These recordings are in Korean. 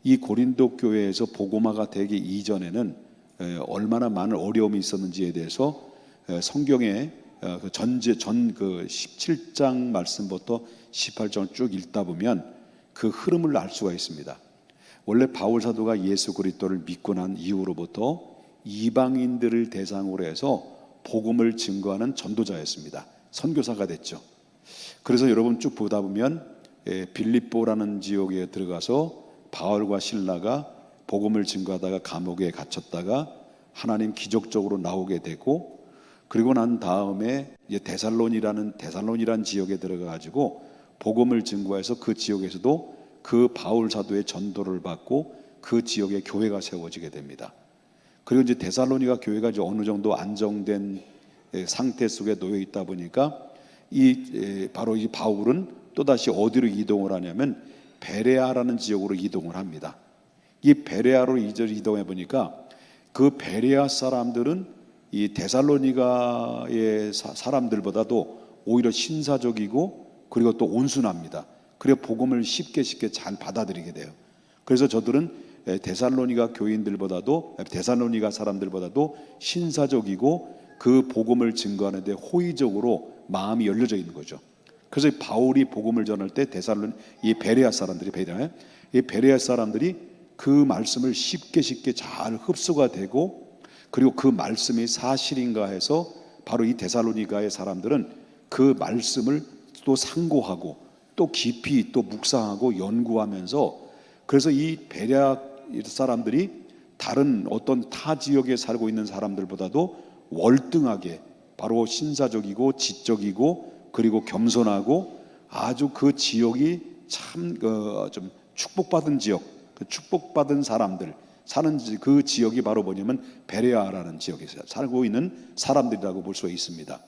이 고린도 교회에서 복음화가 되기 이전에는 얼마나 많은 어려움이 있었는지에 대해서 성경의 그 17장 말씀부터 18장을 쭉 읽다 보면 그 흐름을 알 수가 있습니다. 원래 바울 사도가 예수 그리스도를 믿고 난 이후로부터 이방인들을 대상으로 해서 복음을 증거하는 전도자였습니다. 선교사가 됐죠. 그래서 여러분 쭉 보다 보면 빌립보라는 지역에 들어가서 바울과 실라가 복음을 증거하다가 감옥에 갇혔다가 하나님 기적적으로 나오게 되고, 그리고 난 다음에 데살로니라는 지역에 들어가 가지고 복음을 증거해서 그 지역에서도 그 바울 사도의 전도를 받고 그 지역에 교회가 세워지게 됩니다. 그리고 이제 데살로니가 교회가 이제 어느 정도 안정된 상태 속에 놓여 있다 보니까 바로 이 바울은 또 다시 어디로 이동을 하냐면 베레아라는 지역으로 이동을 합니다. 이 베레아로 이동해 보니까 그 베레아 사람들은 이 데살로니가의 사람들보다도 오히려 신사적이고 그리고 또 온순합니다. 그래서 복음을 쉽게 잘 받아들이게 돼요. 그래서 저들은 데살로니가 사람들보다도 신사적이고 그 복음을 증거하는데 호의적으로 마음이 열려져 있는 거죠. 그래서 바울이 복음을 전할 때 이 베레아 사람들이 그 말씀을 쉽게 잘 흡수가 되고, 그리고 그 말씀이 사실인가 해서 바로 이 데살로니가의 사람들은 그 말씀을 또 상고하고 또 깊이 또 묵상하고 연구하면서, 그래서 이 베레아 사람들이 다른 어떤 타 지역에 살고 있는 사람들보다도 월등하게 바로 신사적이고 지적이고 그리고 겸손하고 아주 그 지역이 참 좀 축복받은 지역, 그 축복받은 사람들 사는 그 지역이 바로 뭐냐면 베레아라는 지역에서 살고 있는 사람들이라고 볼 수 있습니다.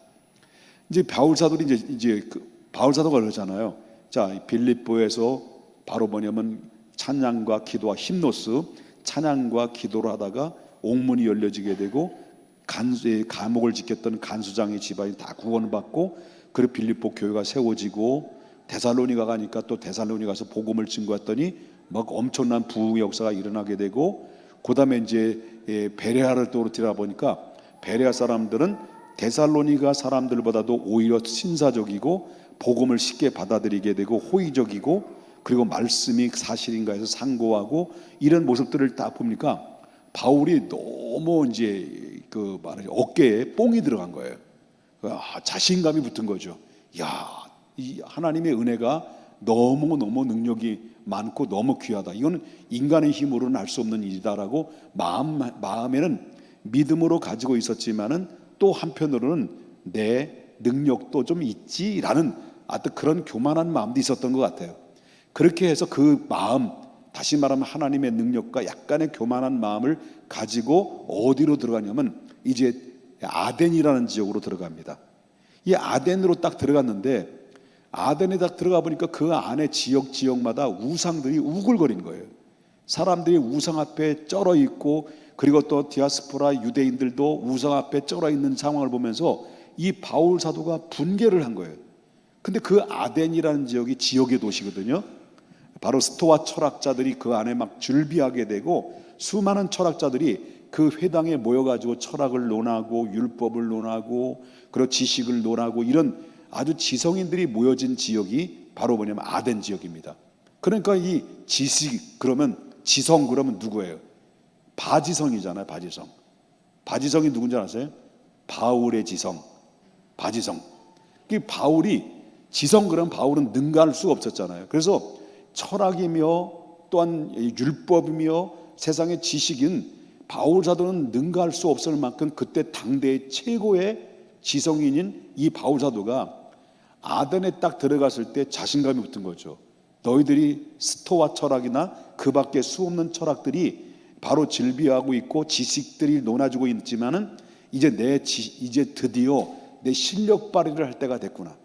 이제 바울 사도가 그러잖아요. 자, 빌립보에서 바로 뭐냐면 찬양과 기도와 힘노스, 찬양과 기도를 하다가 옥문이 열려지게 되고 감옥을 지켰던 간수장의 집안이 다 구원받고, 그리고 빌립보 교회가 세워지고, 데살로니가 가니까 또 데살로니 가서 복음을 증거했더니 막 엄청난 부흥의 역사가 일어나게 되고, 그 다음에 이제 베레아를 또 들어보니까 베레아 사람들은 데살로니가 사람들보다도 오히려 신사적이고 복음을 쉽게 받아들이게 되고 호의적이고, 그리고 말씀이 사실인가 해서 상고하고, 이런 모습들을 딱 보니까 바울이 너무 이제 어깨에 뽕이 들어간 거예요. 자신감이 붙은 거죠. 이 하나님의 은혜가 너무 능력이 많고 너무 귀하다. 이건 인간의 힘으로는 알 수 없는 일이다라고 마음에는 믿음으로 가지고 있었지만은 또 한편으로는 내 능력도 좀 있지라는 어떤 그런 교만한 마음도 있었던 것 같아요. 그렇게 해서 그 마음, 다시 말하면 하나님의 능력과 약간의 교만한 마음을 가지고 어디로 들어가냐면 이제 아덴이라는 지역으로 들어갑니다. 이 아덴으로 딱 들어갔는데, 아덴에 딱 들어가 보니까 그 안에 지역마다 우상들이 우글거린 거예요. 사람들이 우상 앞에 쩔어 있고, 그리고 또 디아스포라 유대인들도 우상 앞에 쩔어 있는 상황을 보면서 이 바울 사도가 분개를 한 거예요. 근데 그 아덴이라는 지역의 도시거든요. 바로 스토아 철학자들이 그 안에 막 즐비하게 되고, 수많은 철학자들이 그 회당에 모여가지고 철학을 논하고 율법을 논하고 그리고 지식을 논하고, 이런 아주 지성인들이 모여진 지역이 바로 뭐냐면 아덴 지역입니다. 그러니까 이 지성 그러면 누구예요? 바지성이잖아요. 바지성이 누군지 아세요? 바울의 지성, 바지성. 바울이 지성 그러면 바울은 능가할 수가 없었잖아요. 그래서 철학이며 또한 율법이며 세상의 지식인 바울 사도는 능가할 수 없을 만큼 그때 당대의 최고의 지성인인 이 바울 사도가 아덴에 딱 들어갔을 때 자신감이 붙은 거죠. 너희들이 스토아 철학이나 그 밖에 수없는 철학들이 바로 즐비하고 있고 지식들이 논아지고 있지만은 이제 드디어 내 실력 발휘를 할 때가 됐구나.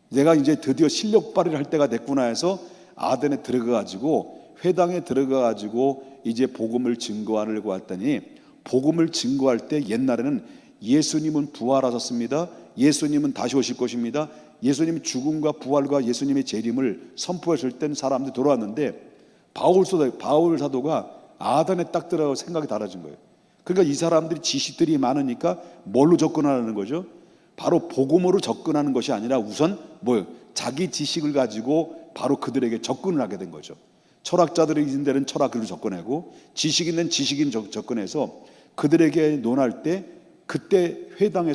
내가 이제 드디어 실력 발휘를 할 때가 됐구나 해서 아덴에 들어가가지고 회당에 들어가가지고 이제 복음을 증거하려고 했더니, 복음을 증거할 때 옛날에는 예수님은 부활하셨습니다. 예수님은 다시 오실 것입니다. 예수님이 죽음과 부활과 예수님의 재림을 선포했을 땐 사람들이 돌아왔는데, 바울 사도가 아단에 딱 들어가고 생각이 달라진 거예요. 그러니까 이 사람들이 지식들이 많으니까 뭘로 접근하는 거죠? 바로 복음으로 접근하는 것이 아니라 우선 뭐예요? 자기 지식을 가지고 바로 그들에게 접근을 하게 된 거죠. 철학자들이 있는 데는 철학으로 접근하고 지식 있는 지식인 접근해서 그들에게 논할 때 그때 회당이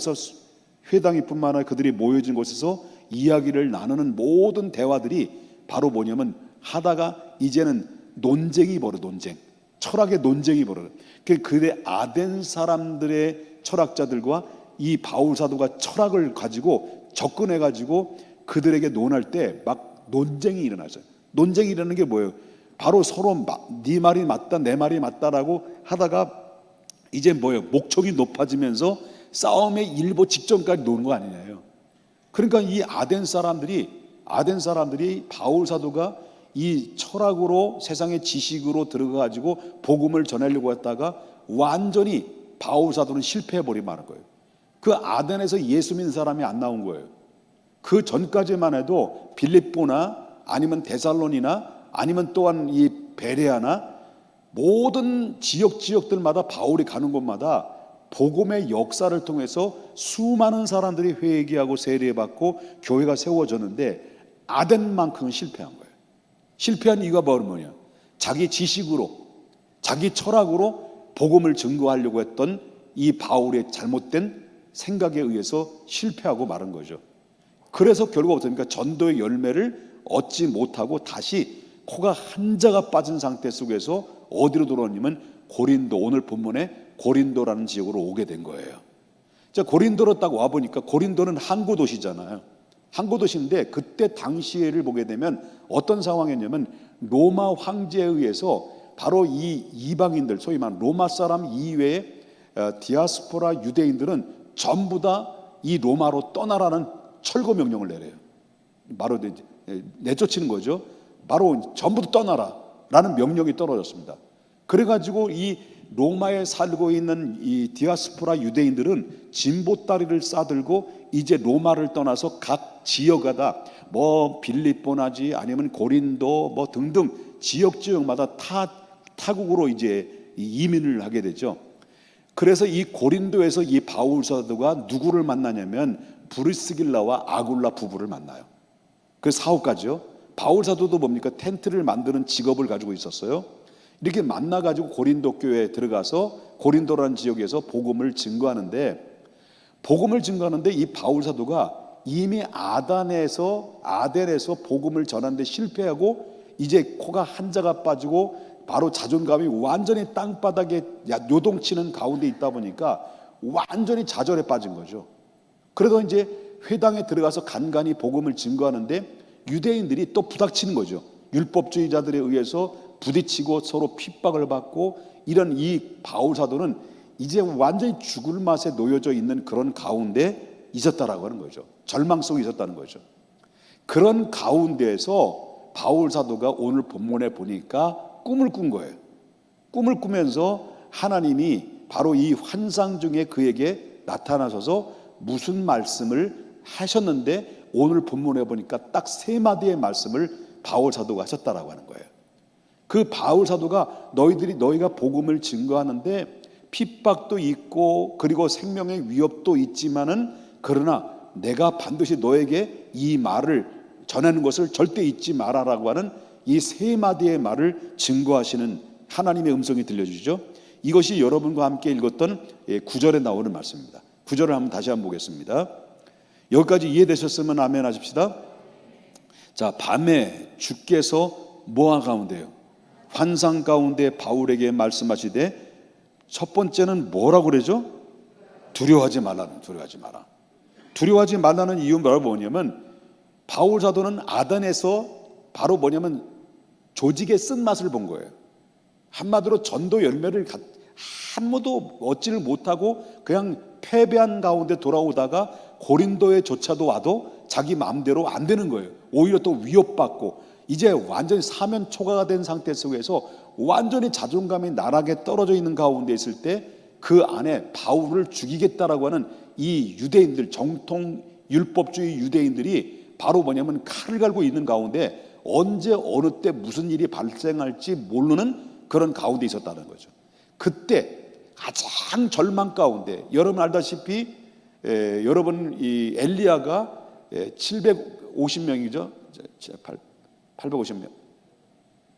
뿐만 아니라 그들이 모여진 곳에서 이야기를 나누는 모든 대화들이 바로 뭐냐면 하다가 이제는 논쟁이 벌어. 논쟁, 철학의 논쟁이 벌어. 그들의 아덴 사람들의 철학자들과 이 바울 사도가 철학을 가지고 접근해 가지고 그들에게 논할 때 막 논쟁이 일어나죠. 논쟁이 일어나는 게 뭐예요? 바로 서로 네 말이 맞다 내 말이 맞다라고 하다가 이제 뭐예요? 목청이 높아지면서 싸움의 일보 직전까지 노는 거 아니냐요. 그러니까 이 아덴 사람들이 바울 사도가 이 철학으로 세상의 지식으로 들어가가지고 복음을 전하려고 했다가 완전히 바울 사도는 실패해버리고 마는 거예요. 그 아덴에서 예수 믿는 사람이 안 나온 거예요. 그 전까지만 해도 빌립보나 아니면 데살로니나 아니면 또한 이 베레아나 모든 지역들마다 바울이 가는 곳마다 복음의 역사를 통해서 수많은 사람들이 회개하고 세례받고 교회가 세워졌는데 아덴만큼은 실패한 거예요. 실패한 이유가 뭐냐? 자기 지식으로, 자기 철학으로 복음을 증거하려고 했던 이 바울의 잘못된 생각에 의해서 실패하고 마른 거죠. 그래서 결국 어떻습니까? 전도의 열매를 얻지 못하고 다시 코가 한자가 빠진 상태 속에서 어디로 돌아오냐면 고린도, 오늘 본문에 고린도라는 지역으로 오게 된 거예요. 자, 고린도로 딱 와보니까 고린도는 항구 도시잖아요. 항구 도시인데 그때 당시를 보게 되면 어떤 상황이었냐면 로마 황제에 의해서 바로 이 이방인들, 소위 말하는 로마 사람 이외의 디아스포라 유대인들은 전부 다 이 로마로 떠나라는 철거 명령을 내려요. 바로 내쫓이는 거죠. 바로 전부 떠나라라는 명령이 떨어졌습니다. 그래가지고 이 로마에 살고 있는 이 디아스포라 유대인들은 진보다리를 싸들고 이제 로마를 떠나서 각 지역마다 뭐 빌립보나지 아니면 고린도 뭐 등등 지역마다 타국으로 이제 이민을 하게 되죠. 그래서 이 고린도에서 이 바울 사도가 누구를 만나냐면 브리스길라와 아굴라 부부를 만나요. 그 사업가죠. 바울 사도도 뭡니까? 텐트를 만드는 직업을 가지고 있었어요. 이렇게 만나가지고 고린도 교회에 들어가서 고린도라는 지역에서 복음을 증거하는데 이 바울 사도가 이미 아덴에서 복음을 전하는데 실패하고 이제 코가 한자가 빠지고 바로 자존감이 완전히 땅바닥에 요동치는 가운데 있다 보니까 완전히 좌절에 빠진 거죠. 그래도 이제 회당에 들어가서 간간히 복음을 증거하는데 유대인들이 또 부닥치는 거죠. 율법주의자들에 의해서 부딪히고 서로 핍박을 받고 이런 이 바울 사도는 이제 완전히 죽을 맛에 놓여져 있는 그런 가운데 있었다라고 하는 거죠. 절망 속에 있었다는 거죠. 그런 가운데에서 바울 사도가 오늘 본문에 보니까 꿈을 꾼 거예요. 꿈을 꾸면서 하나님이 바로 이 환상 중에 그에게 나타나셔서 무슨 말씀을 하셨는데 오늘 본문에 보니까 딱 3마디의 말씀을 바울 사도가 하셨다라고 하는 거예요. 그 바울 사도가 너희가 복음을 증거하는데 핍박도 있고 그리고 생명의 위협도 있지만은 그러나 내가 반드시 너에게 이 말을 전하는 것을 절대 잊지 마라라고 하는 이 3마디의 말을 증거하시는 하나님의 음성이 들려주죠. 이것이 여러분과 함께 읽었던 9절에 나오는 말씀입니다. 9절을 다시 한번 보겠습니다. 여기까지 이해되셨으면 아멘 하십시다. 자, 밤에 주께서 모아 가운데요 환상 가운데 바울에게 말씀하시되 첫 번째는 뭐라고 그러죠? 두려워하지 마라. 두려워하지 말라는 이유가 뭐냐면 바울 사도는 아덴에서 바로 뭐냐면 조직의 쓴맛을 본 거예요. 한마디로 전도 열매를 한 번도 얻지를 못하고 그냥 패배한 가운데 돌아오다가 고린도에 조차도 와도 자기 마음대로 안 되는 거예요. 오히려 또 위협받고 이제 완전히 사면 초가가 된 상태 속에서 완전히 자존감이 나락에 떨어져 있는 가운데 있을 때 그 안에 바울을 죽이겠다라고 하는 이 유대인들, 정통 율법주의 유대인들이 바로 뭐냐면 칼을 갈고 있는 가운데 언제 어느 때 무슨 일이 발생할지 모르는 그런 가운데 있었다는 거죠. 그때 가장 절망 가운데, 여러분 알다시피 여러분 이 엘리야가 750명이죠. 850명.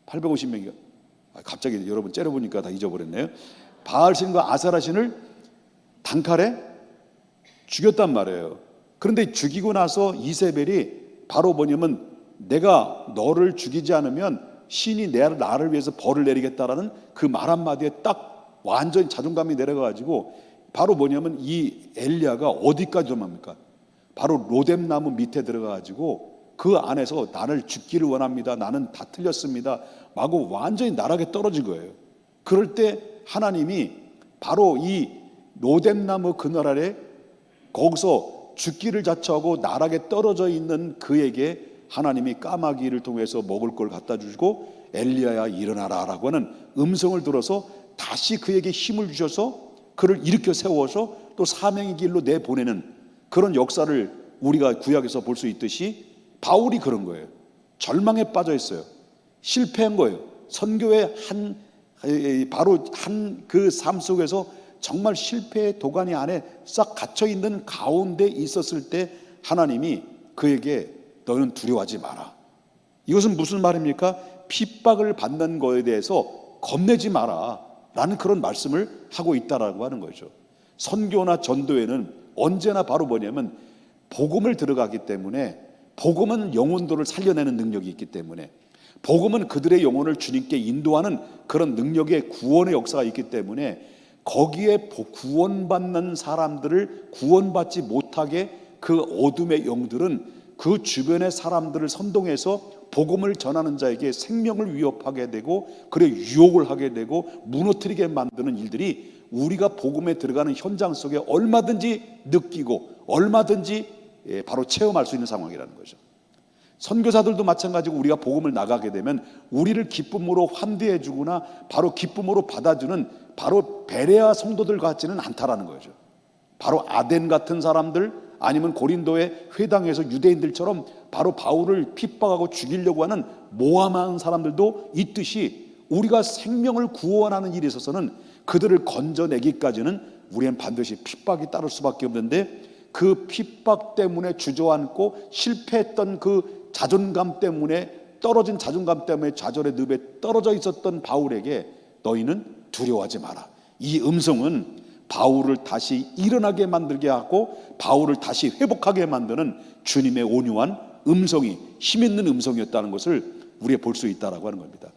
850명이요. 갑자기 여러분 째려보니까 다 잊어버렸네요. 바알신과 아사라신을 단칼에 죽였단 말이에요. 그런데 죽이고 나서 이세벨이 바로 뭐냐면 내가 너를 죽이지 않으면 신이 나를 위해서 벌을 내리겠다라는 그 말 한마디에 딱 완전히 자존감이 내려가지고 바로 뭐냐면 이 엘리야가 어디까지 도망합니까? 바로 로뎀나무 밑에 들어가가지고 그 안에서 나를 죽기를 원합니다. 나는 다 틀렸습니다. 마구 완전히 나락에 떨어진 거예요. 그럴 때 하나님이 바로 이 로뎀나무 그늘 아래 거기서 죽기를 자처하고 나락에 떨어져 있는 그에게 하나님이 까마귀를 통해서 먹을 걸 갖다 주시고 엘리야야 일어나라 라고 하는 음성을 들어서 다시 그에게 힘을 주셔서 그를 일으켜 세워서 또 사명의 길로 내보내는 그런 역사를 우리가 구약에서 볼 수 있듯이 바울이 그런 거예요. 절망에 빠져 있어요. 실패한 거예요. 선교의 바로 한 그 삶 속에서 정말 실패의 도가니 안에 싹 갇혀 있는 가운데 있었을 때 하나님이 그에게 너는 두려워하지 마라. 이것은 무슨 말입니까? 핍박을 받는 거에 대해서 겁내지 마라 라는 그런 말씀을 하고 있다라고 하는 거죠. 선교나 전도에는 언제나 바로 뭐냐면 복음을 들어가기 때문에, 복음은 영혼들을 살려내는 능력이 있기 때문에, 복음은 그들의 영혼을 주님께 인도하는 그런 능력의 구원의 역사가 있기 때문에 거기에 구원받는 사람들을 구원받지 못하게 그 어둠의 영들은 그 주변의 사람들을 선동해서 복음을 전하는 자에게 생명을 위협하게 되고 그래 유혹을 하게 되고 무너뜨리게 만드는 일들이 우리가 복음에 들어가는 현장 속에 얼마든지 느끼고 얼마든지 바로 체험할 수 있는 상황이라는 거죠. 선교사들도 마찬가지고 우리가 복음을 나가게 되면 우리를 기쁨으로 환대해 주거나 바로 기쁨으로 받아주는 바로 베레아 성도들 같지는 않다라는 거죠. 바로 아덴 같은 사람들 아니면 고린도의 회당에서 유대인들처럼 바로 바울을 핍박하고 죽이려고 하는 모함한 사람들도 있듯이 우리가 생명을 구원하는 일에 있어서는 그들을 건져내기까지는 우리는 반드시 핍박이 따를 수밖에 없는데 그 핍박 때문에 주저앉고 실패했던 그 자존감 때문에 떨어진 자존감 때문에 좌절의 늪에 떨어져 있었던 바울에게 너희는 두려워하지 마라. 이 음성은 바울을 다시 일어나게 만들게 하고 바울을 다시 회복하게 만드는 주님의 온유한 음성이 힘 있는 음성이었다는 것을 우리가 볼 수 있다라고 하는 겁니다.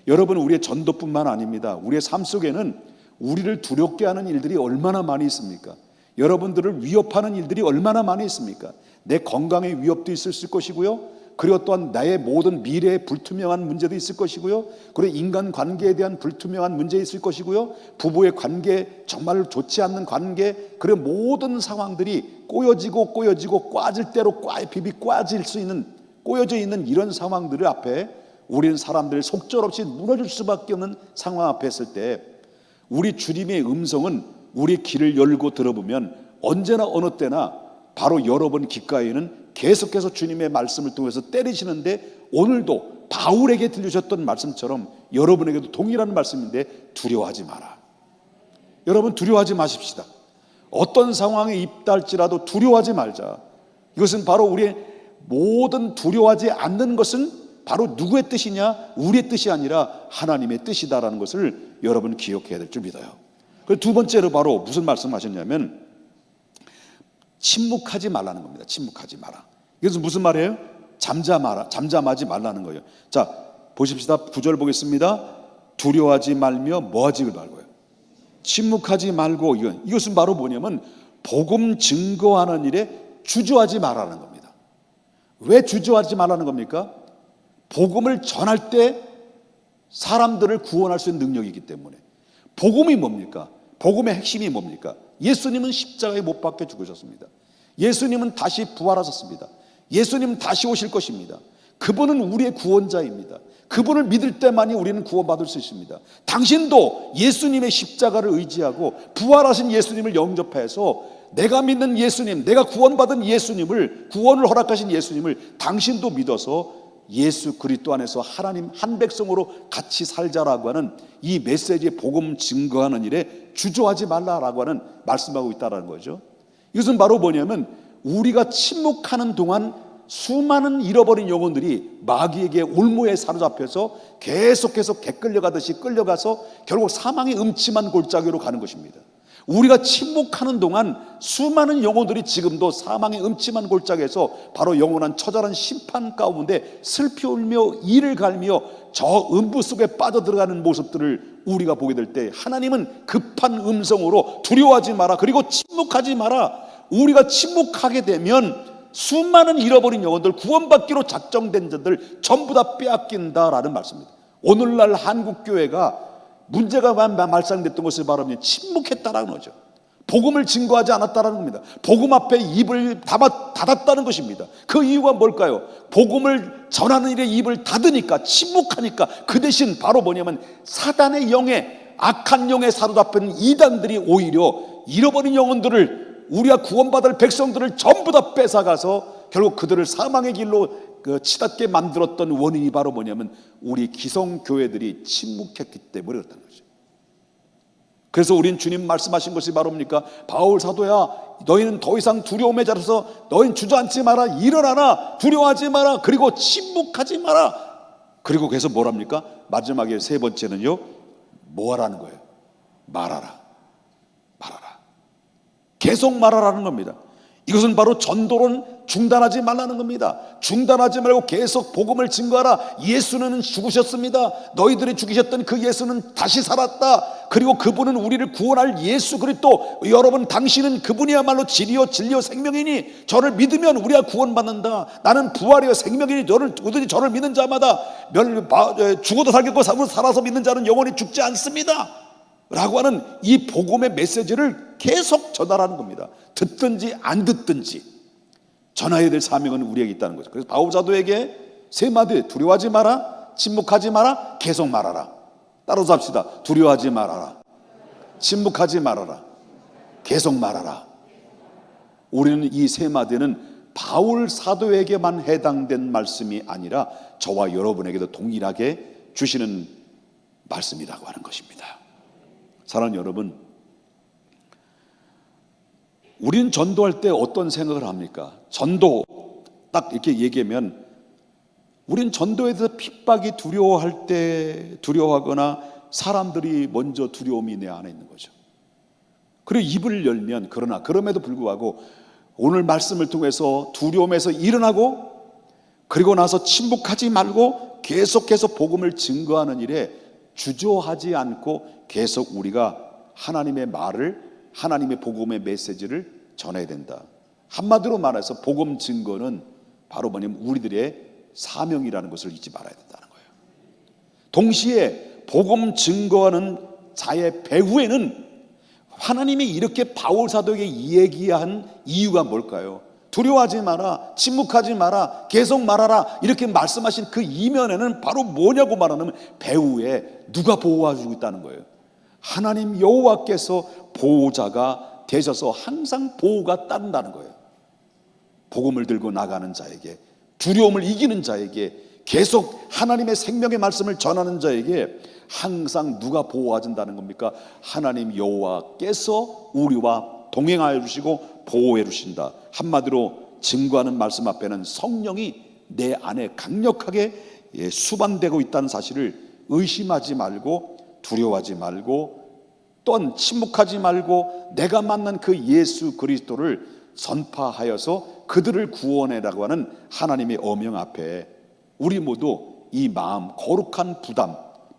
여러분, 우리의 전도뿐만 아닙니다. 우리의 삶 속에는 우리를 두렵게 하는 일들이 얼마나 많이 있습니까? 여러분들을 위협하는 일들이 얼마나 많이 있습니까? 내 건강의 위협도 있을 것이고요. 그리고 또한 나의 모든 미래의 불투명한 문제도 있을 것이고요. 그리고 인간관계에 대한 불투명한 문제 있을 것이고요. 부부의 관계, 정말 좋지 않는 관계, 그리고 모든 상황들이 꼬여지고 꽈질 대로 비비 꽈질 수 있는, 꼬여져 있는 이런 상황들 앞에 우리는 사람들 속절없이 무너질 수밖에 없는 상황 앞에 있을 때 우리 주님의 음성은 우리 귀를 열고 들어보면 언제나 어느 때나 바로 여러분 귓가에는 계속해서 주님의 말씀을 통해서 때리시는데 오늘도 바울에게 들려주셨던 말씀처럼 여러분에게도 동일한 말씀인데 두려워하지 마라. 여러분 두려워하지 마십시다. 어떤 상황에 입달지라도 두려워하지 말자. 이것은 바로 우리의 모든 두려워하지 않는 것은 바로 누구의 뜻이냐? 우리의 뜻이 아니라 하나님의 뜻이다라는 것을 여러분 기억해야 될 줄 믿어요. 그리고 두 번째로 바로 무슨 말씀하셨냐면 침묵하지 말라는 겁니다. 침묵하지 마라. 이것은 무슨 말이에요? 잠잠하지 말라는 거예요. 자, 보십시다. 9절 보겠습니다. 두려워하지 말며 뭐하지 말고요. 침묵하지 말고 이것은 바로 뭐냐면 복음 증거하는 일에 주저하지 말라는 겁니다. 왜 주저하지 말라는 겁니까? 복음을 전할 때 사람들을 구원할 수 있는 능력이기 때문에. 복음이 뭡니까? 복음의 핵심이 뭡니까? 예수님은 십자가에 못 박혀 죽으셨습니다. 예수님은 다시 부활하셨습니다. 예수님은 다시 오실 것입니다. 그분은 우리의 구원자입니다. 그분을 믿을 때만이 우리는 구원받을 수 있습니다. 당신도 예수님의 십자가를 의지하고 부활하신 예수님을 영접해서 내가 믿는 예수님, 내가 구원받은 예수님을, 구원을 허락하신 예수님을 당신도 믿어서 예수 그리스도 안에서 하나님 한 백성으로 같이 살자라고 하는 이 메시지의 복음 증거하는 일에 주저하지 말라라고 하는 말씀하고 있다는 거죠. 이것은 바로 뭐냐면 우리가 침묵하는 동안 수많은 잃어버린 영혼들이 마귀에게 올무에 사로잡혀서 계속해서 개끌려가듯이 끌려가서 결국 사망의 음침한 골짜기로 가는 것입니다. 우리가 침묵하는 동안 수많은 영혼들이 지금도 사망의 음침한 골짜기에서 바로 영원한 처절한 심판 가운데 슬피 울며 이를 갈며 저 음부 속에 빠져들어가는 모습들을 우리가 보게 될 때 하나님은 급한 음성으로 두려워하지 마라, 그리고 침묵하지 마라. 우리가 침묵하게 되면 수많은 잃어버린 영혼들, 구원받기로 작정된 자들 전부 다 빼앗긴다라는 말씀입니다. 오늘날 한국교회가 문제가 발생됐던 것을 말하면 침묵했다라는 거죠. 복음을 증거하지 않았다라는 겁니다. 복음 앞에 입을 닫았다는 것입니다. 그 이유가 뭘까요? 복음을 전하는 일에 입을 닫으니까, 침묵하니까 그 대신 바로 뭐냐면 사단의 영에, 악한 영에 사로잡힌 이단들이 오히려 잃어버린 영혼들을, 우리가 구원받을 백성들을 전부 다 뺏어가서 결국 그들을 사망의 길로 치닫게 만들었던 원인이 바로 뭐냐면 우리 기성교회들이 침묵했기 때문에 그렇다는 거죠. 그래서 우린 주님 말씀하신 것이 바로 뭡니까? 바울 사도야, 너희는 더 이상 두려움에 자라서 너희는 주저앉지 마라, 일어나라, 두려워하지 마라, 그리고 침묵하지 마라. 그리고 그래서 뭐랍니까? 마지막에 세 번째는요, 뭐 하라는 거예요? 말하라. 계속 말하라는 겁니다. 이것은 바로 전도는 중단하지 말라는 겁니다. 중단하지 말고 계속 복음을 증거하라. 예수는 죽으셨습니다. 너희들이 죽이셨던 그 예수는 다시 살았다. 그리고 그분은 우리를 구원할 예수 그리스도. 여러분, 당신은 그분이야말로 진리요 생명이니 저를 믿으면 우리가 구원받는다. 나는 부활이요 생명이니 누구든지 저를 믿는 자마다 죽어도 살겠고 살아서 믿는 자는 영원히 죽지 않습니다 라고 하는 이 복음의 메시지를 계속 전달하는 겁니다. 듣든지 안 듣든지 전해야 될 사명은 우리에게 있다는 거죠. 그래서 바울 사도에게 세 마디: 두려워하지 마라, 침묵하지 마라, 계속 말하라. 따라서 합시다. 두려워하지 말아라, 침묵하지 말아라, 계속 말하라. 우리는 이 세 마디는 바울 사도에게만 해당된 말씀이 아니라 저와 여러분에게도 동일하게 주시는 말씀이라고 하는 것입니다. 사랑하는 여러분, 우린 전도할 때 어떤 생각을 합니까? 전도 딱 이렇게 얘기하면 우린 전도에 대해서 핍박이 두려워하거나 사람들이 먼저 두려움이 내 안에 있는 거죠. 그리고 입을 열면, 그럼에도 불구하고 오늘 말씀을 통해서 두려움에서 일어나고, 그리고 나서 침묵하지 말고 계속해서 복음을 증거하는 일에 주저하지 않고 계속 우리가 하나님의 말을, 하나님의 복음의 메시지를 전해야 된다. 한마디로 말해서 복음 증거는 바로 뭐냐면 우리들의 사명이라는 것을 잊지 말아야 된다는 거예요. 동시에 복음 증거하는 자의 배후에는 하나님이 이렇게 바울 사도에게 얘기한 이유가 뭘까요? 두려워하지 마라, 침묵하지 마라, 계속 말하라, 이렇게 말씀하신 그 이면에는 바로 뭐냐고 말하면 배후에 누가 보호해주고 있다는 거예요. 하나님 여호와께서 보호자가 되셔서 항상 보호가 따른다는 거예요. 복음을 들고 나가는 자에게, 두려움을 이기는 자에게, 계속 하나님의 생명의 말씀을 전하는 자에게 항상 누가 보호해 준다는 겁니까? 하나님 여호와께서 우리와 동행하여 주시고 보호해 주신다. 한마디로 증거하는 말씀 앞에는 성령이 내 안에 강력하게 수반되고 있다는 사실을 의심하지 말고, 두려워하지 말고, 또한 침묵하지 말고 내가 만난 그 예수 그리스도를 선파하여서 그들을 구원해라고 하는 하나님의 어명 앞에 우리 모두 이 마음, 거룩한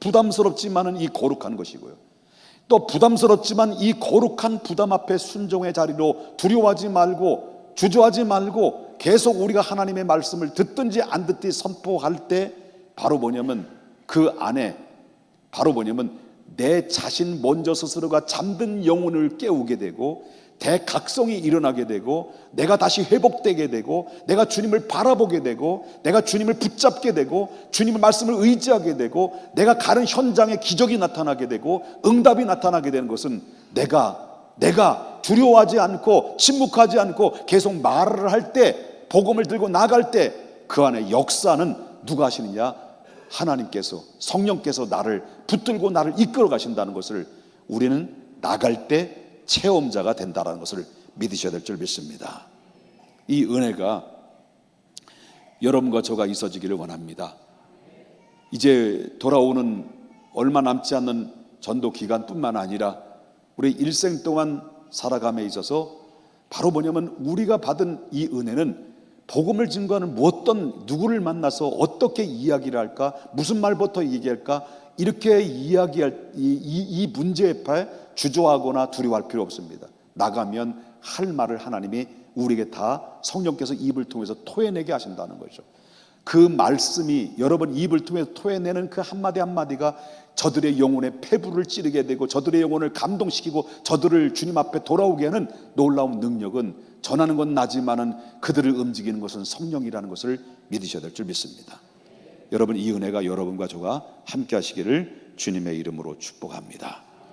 부담스럽지만은 이 거룩한 것이고요, 또 부담스럽지만 이 거룩한 부담 앞에 순종의 자리로 두려워하지 말고 주저하지 말고 계속 우리가 하나님의 말씀을 듣든지 안 듣든지 선포할 때 바로 뭐냐면 그 안에 바로 뭐냐면 내 자신 먼저 스스로가 잠든 영혼을 깨우게 되고 대각성이 일어나게 되고 내가 다시 회복되게 되고 내가 주님을 바라보게 되고 내가 주님을 붙잡게 되고 주님의 말씀을 의지하게 되고 내가 가는 현장에 기적이 나타나게 되고 응답이 나타나게 되는 것은 내가 두려워하지 않고 침묵하지 않고 계속 말을 할 때, 복음을 들고 나갈 때 그 안에 역사는 누가 하시느냐? 하나님께서, 성령께서 나를 붙들고 나를 이끌어 가신다는 것을 우리는 나갈 때 체험자가 된다는 것을 믿으셔야 될 줄 믿습니다. 이 은혜가 여러분과 저가 있어지기를 원합니다. 이제 돌아오는 얼마 남지 않는 전도 기간뿐만 아니라 우리 일생 동안 살아감에 있어서 바로 뭐냐면 우리가 받은 이 은혜는 복음을 증거하는 어떤 누구를 만나서 어떻게 이야기를 할까, 무슨 말부터 얘기할까, 이렇게 이야기할 이 문제에 주저하거나 두려워할 필요 없습니다. 나가면 할 말을 하나님이 우리에게 다 성령께서 입을 통해서 토해내게 하신다는 거죠. 그 말씀이 여러분 입을 통해서 토해내는 그 한마디 한마디가 저들의 영혼에 폐부를 찌르게 되고 저들의 영혼을 감동시키고 저들을 주님 앞에 돌아오게 하는 놀라운 능력은, 전하는 건 나지만은 그들을 움직이는 것은 성령이라는 것을 믿으셔야 될 줄 믿습니다. 여러분, 이 은혜가 여러분과 저가 함께 하시기를 주님의 이름으로 축복합니다.